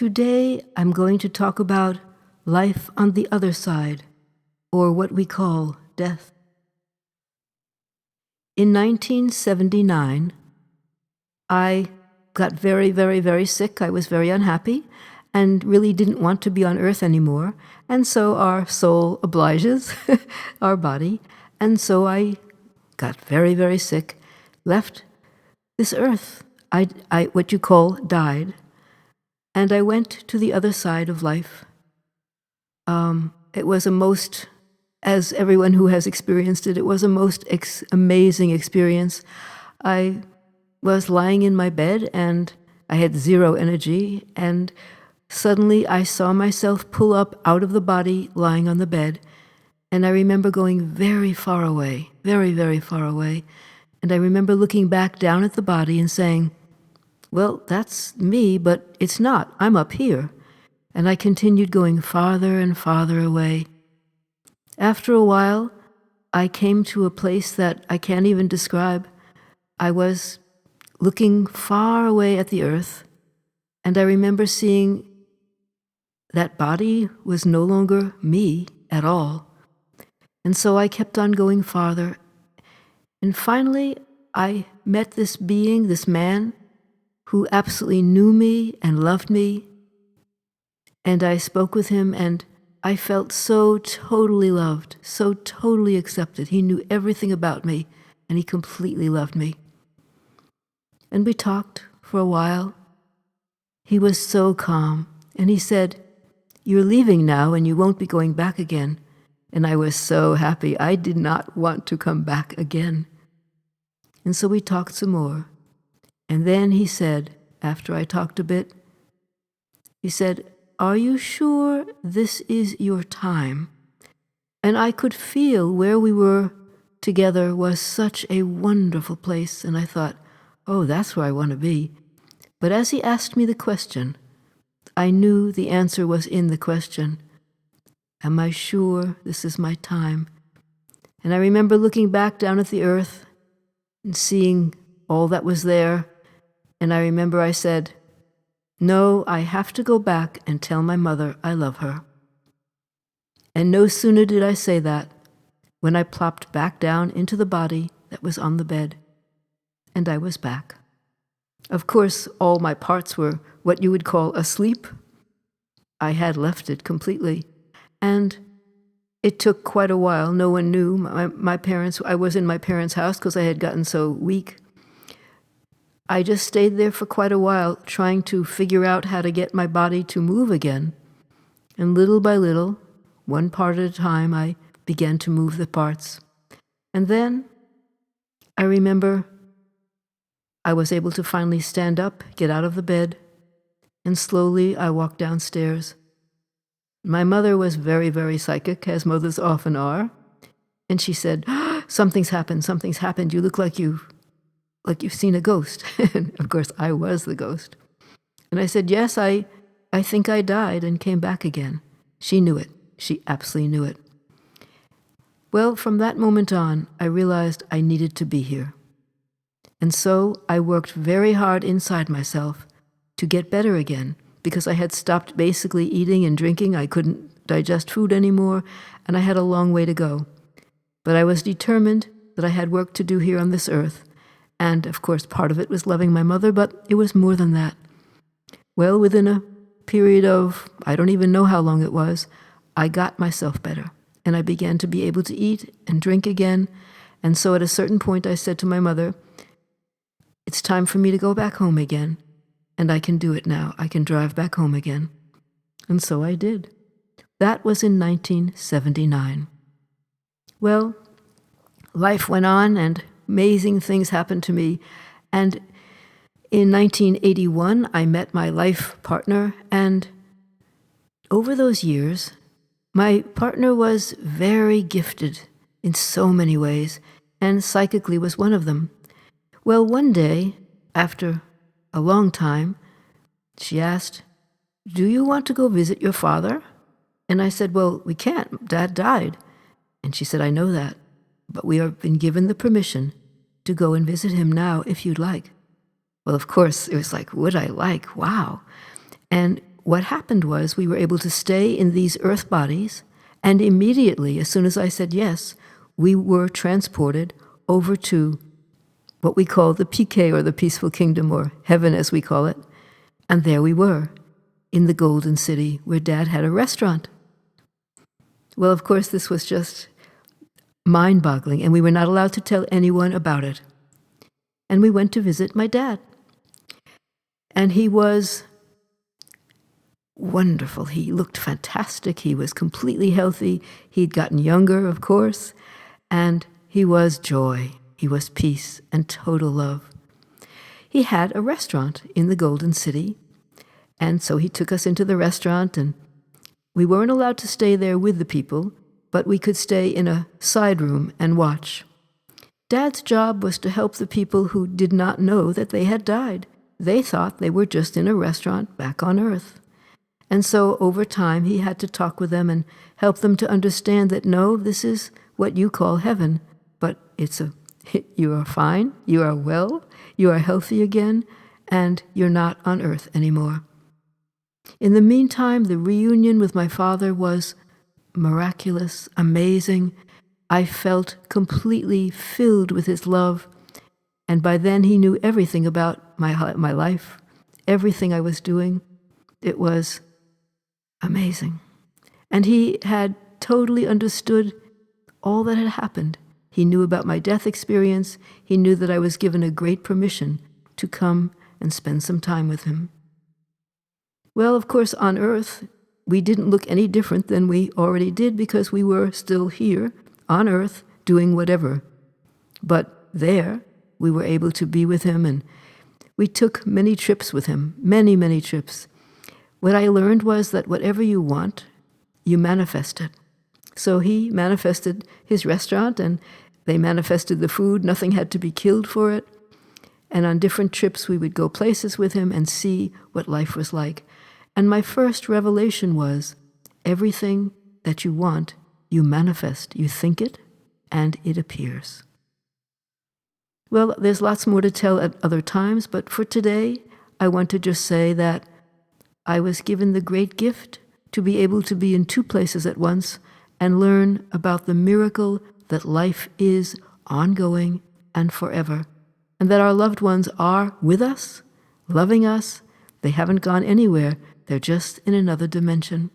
Today I'm going to talk about life on the other side, or what we call death. In 1979, I got very, very, very sick. I was very unhappy and really didn't want to be on earth anymore. And so our soul obliges our body. And so I got very, very sick, left this earth. I what you call died. And I went to the other side of life. It was a most, as everyone who has experienced it, it was a most amazing experience. I was lying in my bed and I had zero energy, and suddenly I saw myself pull up out of the body lying on the bed, and I remember going very far away, very, very far away, and I remember looking back down at the body and saying, well, that's me, but it's not. I'm up here. And I continued going farther and farther away. After a while, I came to a place that I can't even describe. I was looking far away at the earth, and I remember seeing that body was no longer me at all. And so I kept on going farther. And finally, I met this being, this man, who absolutely knew me and loved me. And I spoke with him, and I felt so totally loved, so totally accepted. He knew everything about me, and he completely loved me. And we talked for a while. He was so calm, and he said, "You're leaving now, and you won't be going back again." And I was so happy. I did not want to come back again. And so we talked some more. And then he said, after I talked a bit, he said, "Are you sure this is your time?" And I could feel where we were together was such a wonderful place, and I thought, oh, that's where I want to be. But as he asked me the question, I knew the answer was in the question. Am I sure this is my time? And I remember looking back down at the earth and seeing all that was there, and I remember I said, no, I have to go back and tell my mother I love her. And no sooner did I say that when I plopped back down into the body that was on the bed, and I was back. Of course, all my parts were what you would call asleep. I had left it completely, and it took quite a while. No one knew. My parents, I was in my parents' house because I had gotten so weak. I just stayed there for quite a while, trying to figure out how to get my body to move again. And little by little, one part at a time, I began to move the parts. And then I remember I was able to finally stand up, get out of the bed, and slowly I walked downstairs. My mother was very, very psychic, as mothers often are, and she said, something's happened, you look like you've seen a ghost. And of course, I was the ghost. And I said, yes, I think I died and came back again. She knew it. She absolutely knew it. Well, from that moment on, I realized I needed to be here. And so I worked very hard inside myself to get better again, because I had stopped basically eating and drinking. I couldn't digest food anymore, and I had a long way to go. But I was determined that I had work to do here on this earth. And, of course, part of it was loving my mother, but it was more than that. Well, within a period of, I don't even know how long it was, I got myself better, and I began to be able to eat and drink again. And so at a certain point, I said to my mother, it's time for me to go back home again, and I can do it now. I can drive back home again. And so I did. That was in 1979. Well, life went on, and amazing things happened to me. And in 1981, I met my life partner, and over those years, my partner was very gifted in so many ways, and psychically was one of them. Well, one day, after a long time, she asked, do you want to go visit your father? And I said, well, we can't. Dad died. And she said, I know that, but we have been given the permission to go and visit him now if you'd like. Well, of course, it was like, would I like? Wow. And what happened was we were able to stay in these earth bodies, and immediately, as soon as I said yes, we were transported over to what we call the PK, or the Peaceful Kingdom, or heaven as we call it. And there we were, in the Golden City, where Dad had a restaurant. Well, of course, this was just mind-boggling, and we were not allowed to tell anyone about it. And we went to visit my dad. And he was wonderful. He looked fantastic. He was completely healthy. He'd gotten younger, of course. And he was joy. He was peace and total love. He had a restaurant in the Golden City. And so he took us into the restaurant, and we weren't allowed to stay there with the people, but we could stay in a side room and watch. Dad's job was to help the people who did not know that they had died. They thought they were just in a restaurant back on Earth. And so over time, he had to talk with them and help them to understand that, no, this is what you call heaven, but you are fine, you are well, you are healthy again, and you're not on Earth anymore. In the meantime, the reunion with my father was miraculous, amazing. I felt completely filled with his love, and by then he knew everything about my life, everything I was doing. It was amazing. And he had totally understood all that had happened. He knew about my death experience. He knew that I was given a great permission to come and spend some time with him. Well, of course, on Earth, we didn't look any different than we already did, because we were still here on Earth doing whatever. But there, we were able to be with him, and we took many trips with him, many, many trips. What I learned was that whatever you want, you manifest it. So he manifested his restaurant, and they manifested the food. Nothing had to be killed for it. And on different trips, we would go places with him and see what life was like. And my first revelation was, everything that you want, you manifest. You think it, and it appears. Well, there's lots more to tell at other times, but for today, I want to just say that I was given the great gift to be able to be in two places at once and learn about the miracle that life is ongoing and forever, and that our loved ones are with us, loving us. They haven't gone anywhere. They're just in another dimension.